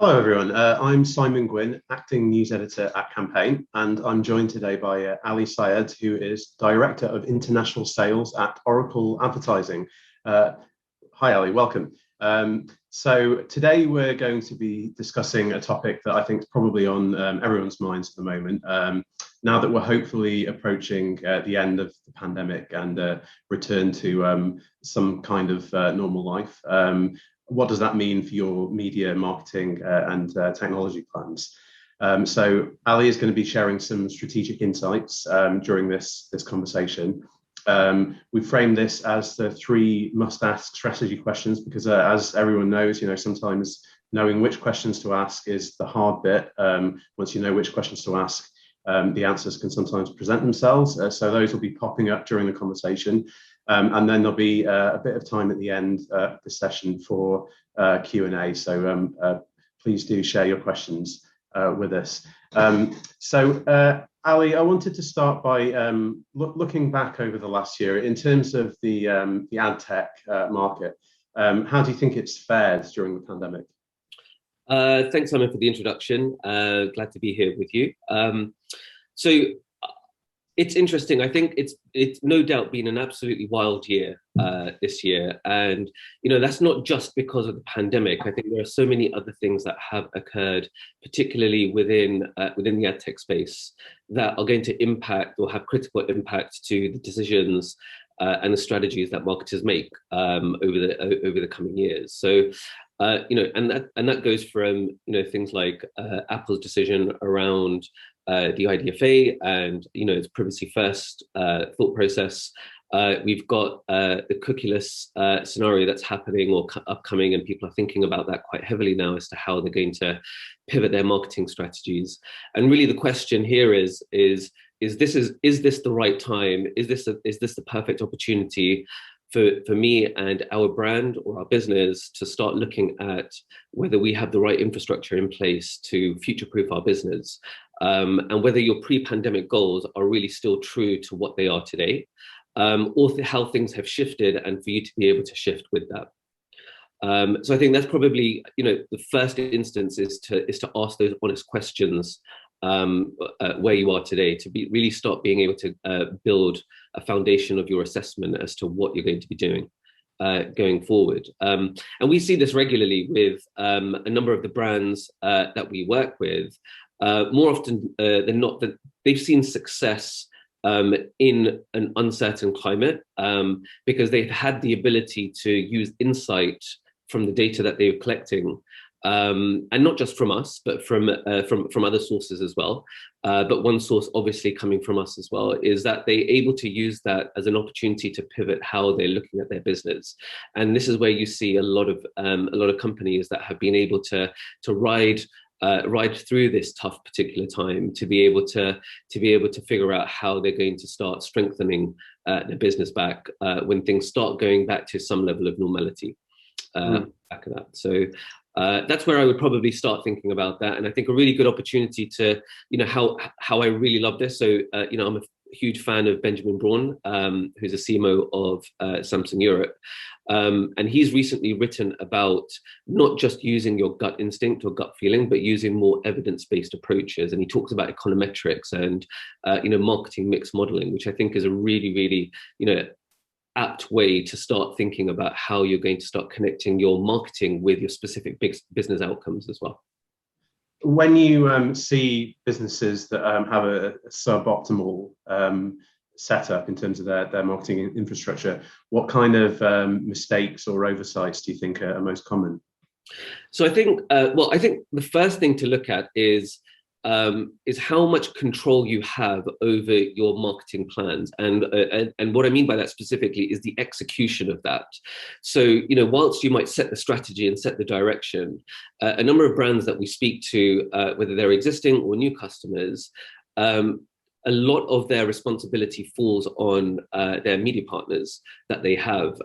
Hello, everyone. I'm Simon Gwynn, acting news editor at Campaign, and I'm joined today by Ali Syed, who is Director of International Sales at Oracle Advertising. Hi, Ali, welcome. So today we're going to be discussing a topic that I think is probably on everyone's minds at the moment. Now that we're hopefully approaching the end of the pandemic and return to some kind of normal life. What does that mean for your media marketing and technology plans? So Ali is going to be sharing some strategic insights during this conversation. We framed this as the three must-ask strategy questions because, as everyone knows, sometimes knowing which questions to ask is the hard bit. Once you know which questions to ask, the answers can sometimes present themselves. So those will be popping up during the conversation. And then there'll be a bit of time at the end of the session for Q&A. So please do share your questions with us. Ali, I wanted to start by looking back over the last year in terms of the ad tech market. How do you think it's fared during the pandemic? Thanks, Simon, for the introduction. Glad to be here with you. So it's interesting. I think it's no doubt been an absolutely wild year this year, and that's not just because of the pandemic. I think there are so many other things that have occurred, particularly within the ad tech space, that are going to impact or have critical impact to the decisions and the strategies that marketers make over the coming years. So. And that goes from things like Apple's decision around the IDFA and its privacy first thought process. We've got the cookieless scenario that's happening or upcoming, and people are thinking about that quite heavily now as to how they're going to pivot their marketing strategies. And really, the question here is this the right time? Is this the perfect opportunity for me and our brand or our business to start looking at whether we have the right infrastructure in place to future-proof our business, and whether your pre-pandemic goals are really still true to what they are today, or how things have shifted, and for you to be able to shift with that. So I think that's probably the first instance is to ask those honest questions where you are today, to really start being able to build a foundation of your assessment as to what you're going to be doing going forward. And we see this regularly with a number of the brands that we work with. More often than not, that they've seen success in an uncertain climate because they've had the ability to use insight from the data that they're collecting. And not just from us, but from other sources as well. But one source obviously coming from us as well is that they're able to use that as an opportunity to pivot how they're looking at their business. And this is where you see a lot of companies that have been able to ride through this tough particular time to be able to figure out how they're going to start strengthening their business back when things start going back to some level of normality. Back of that. So that's where I would probably start thinking about that. And I think a really good opportunity to, how I really love this. So, I'm a huge fan of Benjamin Braun, who's a CMO of Samsung Europe. And he's recently written about not just using your gut instinct or gut feeling, but using more evidence-based approaches. And he talks about econometrics and, marketing mix modeling, which I think is a really, really, apt way to start thinking about how you're going to start connecting your marketing with your specific business outcomes as well. When you see businesses that have a suboptimal setup in terms of their marketing infrastructure, what kind of mistakes or oversights do you think are most common? So I think, I think the first thing to look at is how much control you have over your marketing plans. And what I mean by that specifically is the execution of that. So, whilst you might set the strategy and set the direction, a number of brands that we speak to, whether they're existing or new customers, a lot of their responsibility falls on their media partners that they have.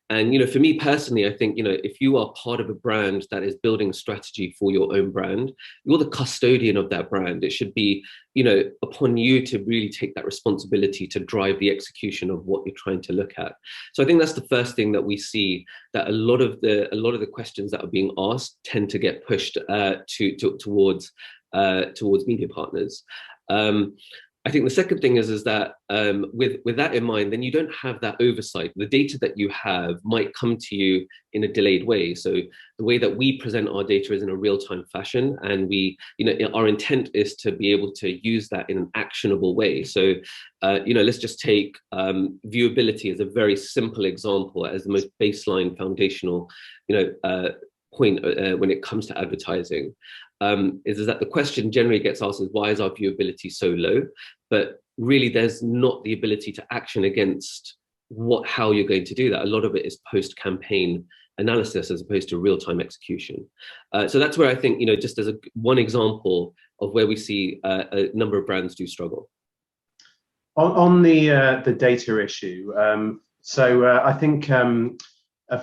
And, you know, for me personally, I think, you know, if you are part of a brand that is building a strategy for your own brand, you're the custodian of that brand. It should be, you know, upon you to really take that responsibility to drive the execution of what you're trying to look at. So I think that's the first thing that we see, that a lot of the questions that are being asked tend to get pushed towards media partners. I think the second thing is that with that in mind, then you don't have that oversight. The data that you have might come to you in a delayed way. So the way that we present our data is in a real-time fashion, and we, you know, our intent is to be able to use that in an actionable way. So, you know, let's just take viewability as a very simple example, as the most baseline foundational, you know, point when it comes to advertising. Is that the question generally gets asked is, why is our viewability so low? But really, there's not the ability to action against how you're going to do that. A lot of it is post-campaign analysis as opposed to real-time execution. So that's where I think, you know, just as one example of where we see a number of brands do struggle. On the data issue, I think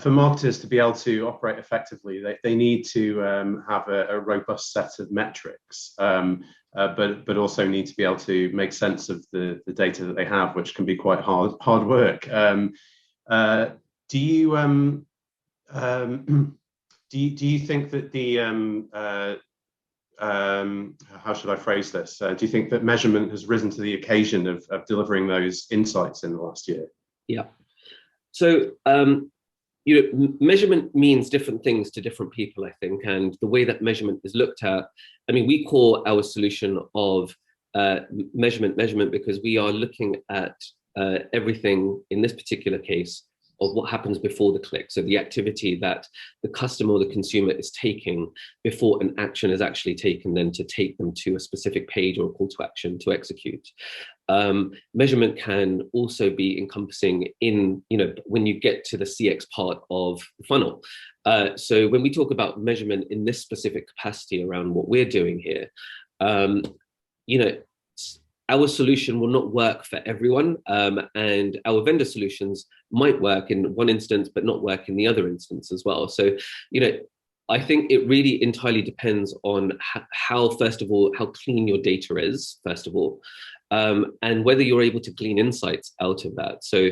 for marketers to be able to operate effectively, they need to have a robust set of metrics, but also need to be able to make sense of the data that they have, which can be quite hard work. Do you think that how should I phrase this? Do you think that measurement has risen to the occasion of delivering those insights in the last year? Yeah. So, you know, measurement means different things to different people, I think, and the way that measurement is looked at. I mean, we call our solution of measurement because we are looking at everything in this particular case of what happens before the click. So the activity that the customer or the consumer is taking before an action is actually taken, then to take them to a specific page or a call to action to execute. Measurement can also be encompassing in, you know, when you get to the CX part of the funnel. So when we talk about measurement in this specific capacity around what we're doing here, you know, our solution will not work for everyone, and our vendor solutions might work in one instance, but not work in the other instance as well. So, you know, I think it really entirely depends on how, first of all, how clean your data is, first of all, and whether you're able to glean insights out of that. So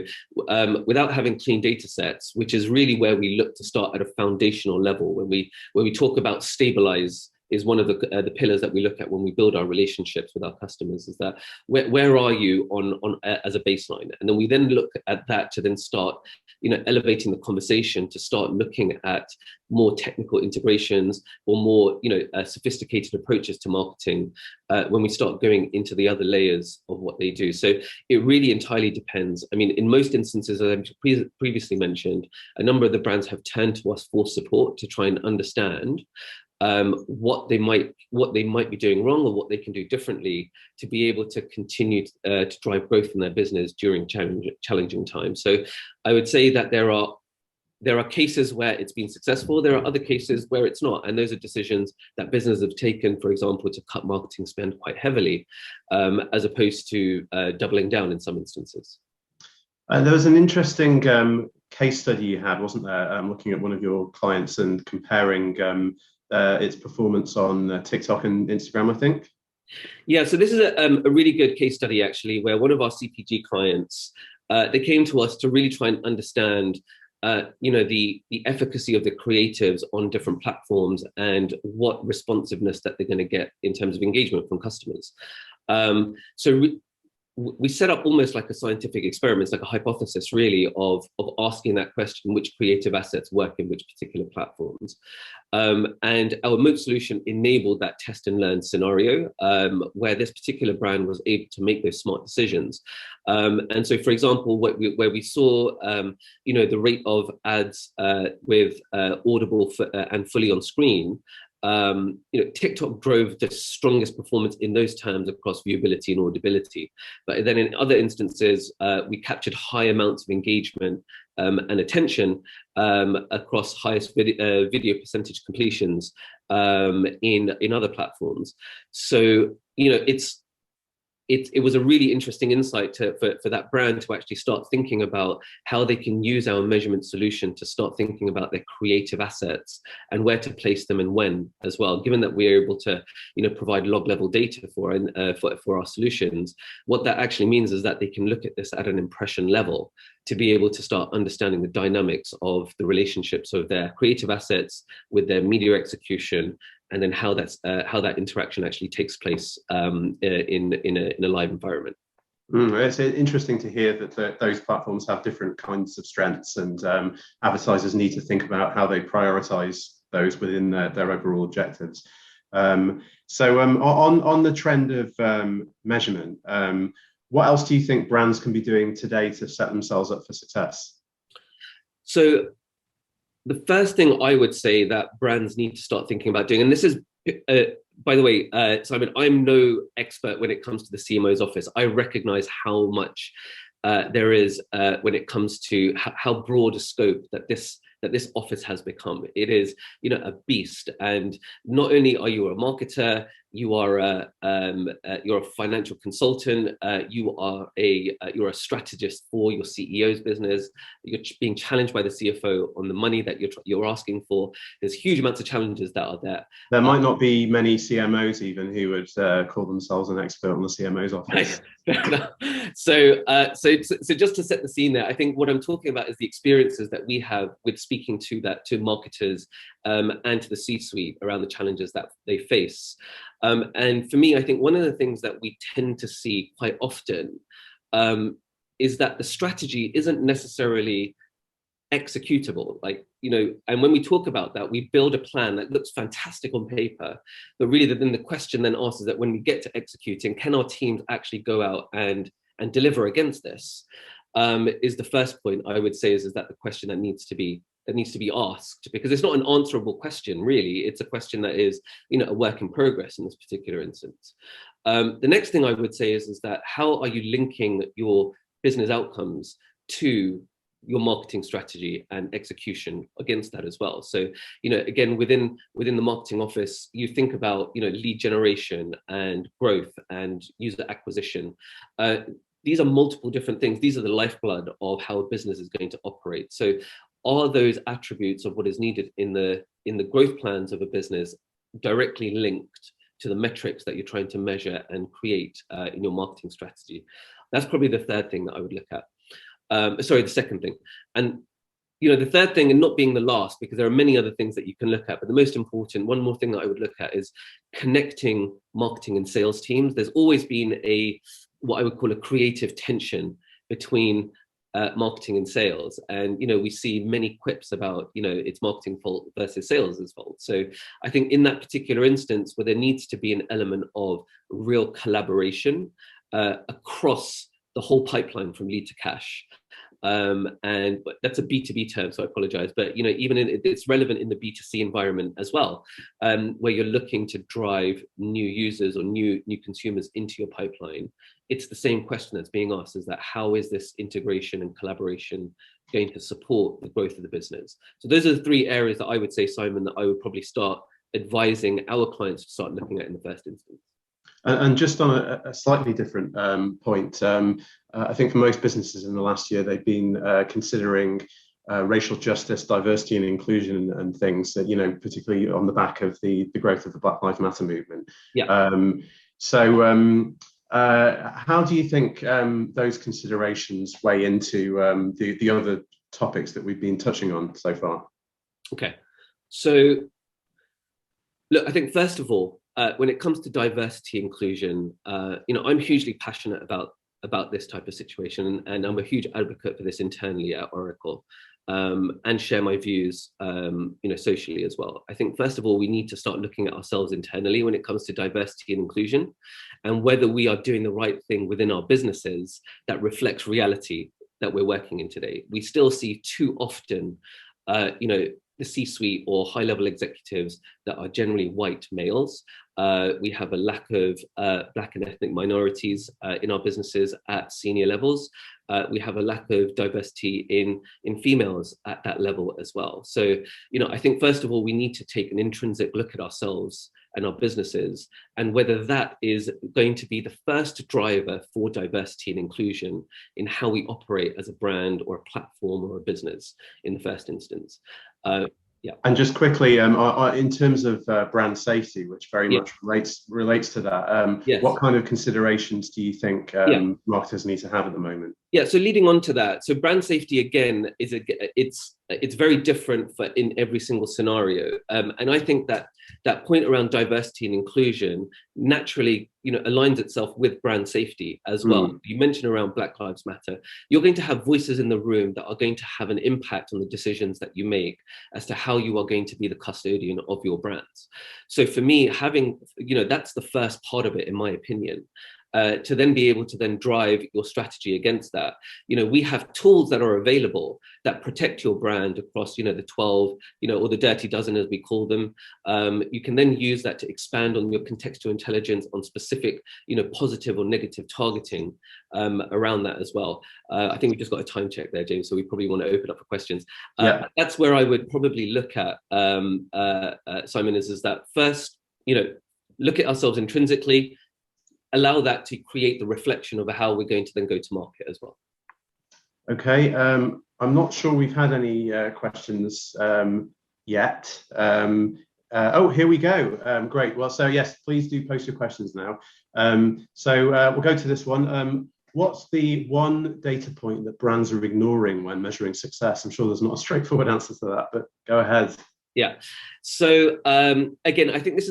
without having clean data sets, which is really where we look to start at a foundational level, when we talk about stabilize, is one of the pillars that we look at when we build our relationships with our customers, is that where are you on as a baseline? And then we then look at that to then start, you know, elevating the conversation to start looking at more technical integrations or more, you know, sophisticated approaches to marketing when we start going into the other layers of what they do. So it really entirely depends. I mean, in most instances, as I previously mentioned, a number of the brands have turned to us for support to try and understand what they might be doing wrong or what they can do differently to be able to continue to drive growth in their business during challenging times. So I would say that there are cases where it's been successful. There are other cases where it's not, and those are decisions that businesses have taken, for example, to cut marketing spend quite heavily, as opposed to doubling down in some instances. There was an interesting case study you had, wasn't there? Looking at one of your clients and comparing its performance on TikTok and Instagram, I think. Yeah, so this is a really good case study, actually, where one of our CPG clients, they came to us to really try and understand, you know, the efficacy of the creatives on different platforms and what responsiveness that they're going to get in terms of engagement from customers. So we set up almost like a scientific experiment, it's like a hypothesis really of asking that question, which creative assets work in which particular platforms. And our Moat solution enabled that test and learn scenario where this particular brand was able to make those smart decisions. And so, for example, where we saw, you know, the rate of ads with Audible and fully on screen, you know, TikTok drove the strongest performance in those terms across viewability and audibility. But then in other instances, we captured high amounts of engagement and attention across highest video percentage completions in other platforms. So, you know, it was a really interesting insight for that brand to actually start thinking about how they can use our measurement solution to start thinking about their creative assets and where to place them and when as well. Given that we're able to, provide log level data for our solutions, what that actually means is that they can look at this at an impression level to be able to start understanding the dynamics of the relationships of their creative assets with their media execution, and then how that interaction actually takes place in a live environment. It's interesting to hear that those platforms have different kinds of strengths, and advertisers need to think about how they prioritize those within their overall objectives. On the trend of measurement, what else do you think brands can be doing today to set themselves up for success? So the first thing I would say that brands need to start thinking about doing, and this is, by the way, Simon, I'm no expert when it comes to the CMO's office. I recognize how much there is when it comes to how broad a scope that this office has become. It is, a beast. And not only are you a marketer, you're a financial consultant, you're a strategist for your CEO's business. You're being challenged by the CFO on the money that you're asking for. There's huge amounts of challenges that are there. There might not be many CMOs even who would call themselves an expert on the CMO's office. So just to set the scene there, I think what I'm talking about is the experiences that we have with speaking to marketers and to the C-suite around the challenges that they face. And for me, I think one of the things that we tend to see quite often is that the strategy isn't necessarily executable. And when we talk about that, we build a plan that looks fantastic on paper, but really then the question then asks is that when we get to executing, can our teams actually go out and deliver against this? Is the first point I would say is that the question that needs to be asked, because it's not an answerable question, really. It's a question that is, a work in progress in this particular instance. The next thing I would say is that how are you linking your business outcomes to your marketing strategy and execution against that as well? So, again, within the marketing office, you think about, lead generation and growth and user acquisition. These are multiple different things. These are the lifeblood of how a business is going to operate. So are those attributes of what is needed in the growth plans of a business directly linked to the metrics that you're trying to measure and create in your marketing strategy? That's probably the third thing that I would look at. The second thing. And the third thing, and not being the last, because there are many other things that you can look at, but the most important, one more thing that I would look at is connecting marketing and sales teams. There's always been what I would call a creative tension between marketing and sales. And, we see many quips about, it's marketing fault versus sales' fault. So I think in that particular instance where there needs to be an element of real collaboration across the whole pipeline from lead to cash. But that's a B2B term, so I apologize. But even it's relevant in the B2C environment as well, where you're looking to drive new users or new consumers into your pipeline. It's the same question that's being asked: is that how is this integration and collaboration going to support the growth of the business? So those are the three areas that I would say, Simon, that I would probably start advising our clients to start looking at in the first instance. And just on a slightly different point, I think for most businesses in the last year, they've been considering racial justice, diversity and inclusion and things that, particularly on the back of the growth of the Black Lives Matter movement. Yeah. How do you think those considerations weigh into the other topics that we've been touching on so far? Okay. So, look, I think first of all, when it comes to diversity inclusion, I'm hugely passionate about this type of situation, and I'm a huge advocate for this internally at Oracle, and share my views, socially as well. I think first of all, we need to start looking at ourselves internally when it comes to diversity and inclusion, and whether we are doing the right thing within our businesses that reflects reality that we're working in today. We still see too often, the C-suite or high-level executives that are generally white males. We have a lack of Black and ethnic minorities in our businesses at senior levels. We have a lack of diversity in females at that level as well. So, I think first of all, we need to take an intrinsic look at ourselves and our businesses, and whether that is going to be the first driver for diversity and inclusion in how we operate as a brand or a platform or a business in the first instance. Yeah. And just quickly, in terms of brand safety, which very much relates to that, Yes. what kind of considerations do you think marketers need to have at the moment? Yeah, so leading on to that, so brand safety again it's very different for in every single scenario, and I think that that point around diversity and inclusion naturally, aligns itself with brand safety as well. You mentioned around Black Lives Matter. You're going to have voices in the room that are going to have an impact on the decisions that you make as to how you are going to be the custodian of your brands. So for me, having, that's the first part of it, in my opinion. To then be able to then drive your strategy against that. We have tools that are available that protect your brand across, the 12, or the dirty dozen, as we call them. You can then use that to expand on your contextual intelligence on specific, positive or negative targeting around that as well. I think we just got a time check there, James, so we probably want to open up for questions. That's where I would probably look at, Simon, is that first, look at ourselves intrinsically, allow that to create the reflection of how we're going to then go to market as well. Okay, I'm not sure we've had any questions yet. Oh, here we go. Great. Well, so yes, please do post your questions now. We'll go to this one. What's the one data point that brands are ignoring when measuring success? I'm sure there's not a straightforward answer to that, but go ahead. Yeah. So again, I think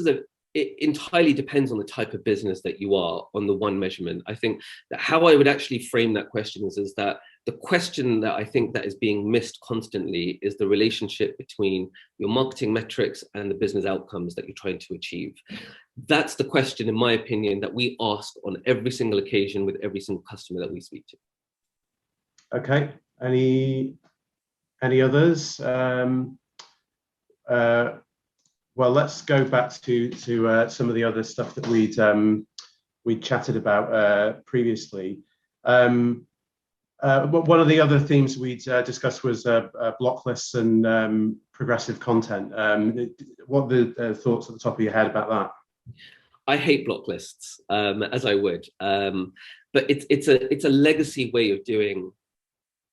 it entirely depends on the type of business that you are on the one measurement. I think that how I would actually frame that question is that the question that I think that is being missed constantly is the relationship between your marketing metrics and the business outcomes that you're trying to achieve. That's the question, in my opinion, that we ask on every single occasion with every single customer that we speak to. Okay. Any others? Well, let's go back to some of the other stuff that we'd chatted about previously. One of the other themes we'd discussed was block lists and progressive content. What are the thoughts at the top of your head about that? I hate block lists, as I would, but it's a legacy way of doing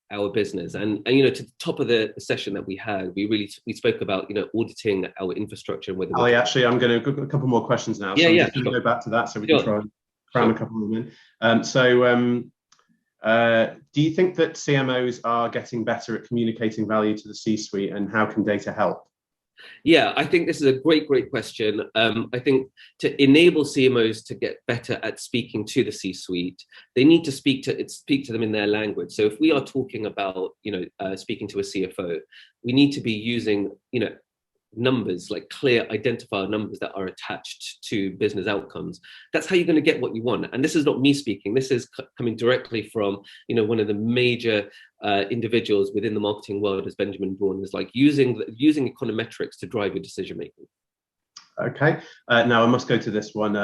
our business, and to the top of the session that we had, we spoke about auditing our infrastructure and whether. Ali, actually, I'm going to a couple more questions now. So I'm just going to go back to that so we can try and cram a couple of them in. Do you think that CMOs are getting better at communicating value to the C-suite, and how can data help? Yeah, I think this is a great question. I think to enable CMOs to get better at speaking to the C-suite, they need to speak to them in their language. So if we are talking about, speaking to a CFO, we need to be using, numbers, like clear identifier numbers that are attached to business outcomes. That's how you're going to get what you want. And this is not me speaking. This is coming directly from, one of the major individuals within the marketing world, as Benjamin Braun, is like using econometrics to drive your decision making. Okay. Now I must go to this one.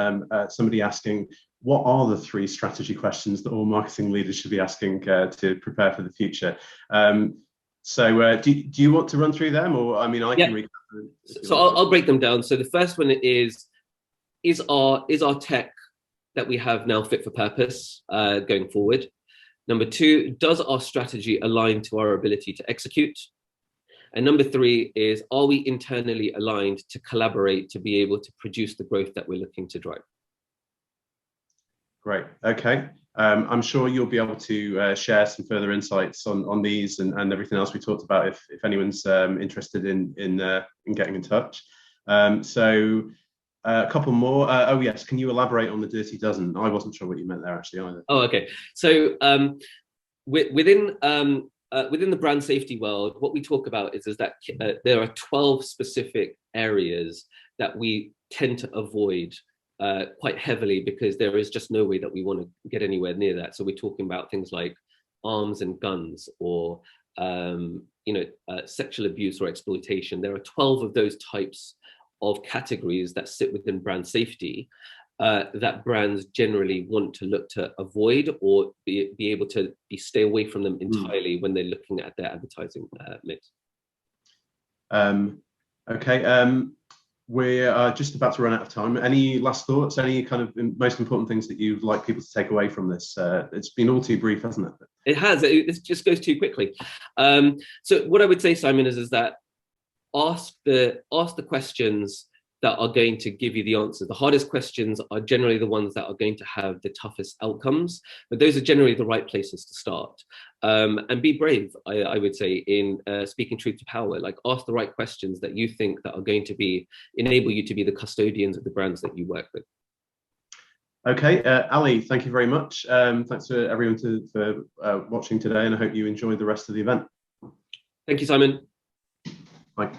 Somebody asking, what are the 3 strategy questions that all marketing leaders should be asking to prepare for the future? So do you want to run through them, or I can read them. So I'll break them down. So the first one is our tech that we have now fit for purpose going forward? Number 2, does our strategy align to our ability to execute? And number 3 is, are we internally aligned to collaborate to be able to produce the growth that we're looking to drive? Great. Okay. I'm sure you'll be able to share some further insights on these and everything else we talked about if anyone's interested in getting in touch. So a couple more. Oh yes, can you elaborate on the dirty dozen? I wasn't sure what you meant there actually either. Oh, okay. So within the brand safety world, what we talk about is that there are 12 specific areas that we tend to avoid quite heavily, because there is just no way that we want to get anywhere near that. So we're talking about things like arms and guns, or sexual abuse or exploitation. There are 12 of those types of categories that sit within brand safety that brands generally want to look to avoid, or be able to stay away from them entirely when they're looking at their advertising mix. Okay. We're just about to run out of time. Any last thoughts? Any kind of most important things that you'd like people to take away from this? It's been all too brief, hasn't it? It has. It just goes too quickly. So what I would say, Simon, is that ask the questions that are going to give you the answer. The hardest questions are generally the ones that are going to have the toughest outcomes, but those are generally the right places to start. And be brave, I would say, in speaking truth to power. Like, ask the right questions that you think that are going to enable you to be the custodians of the brands that you work with. Okay, Ali, thank you very much. Thanks to everyone for watching today, and I hope you enjoy the rest of the event. Thank you, Simon. Bye.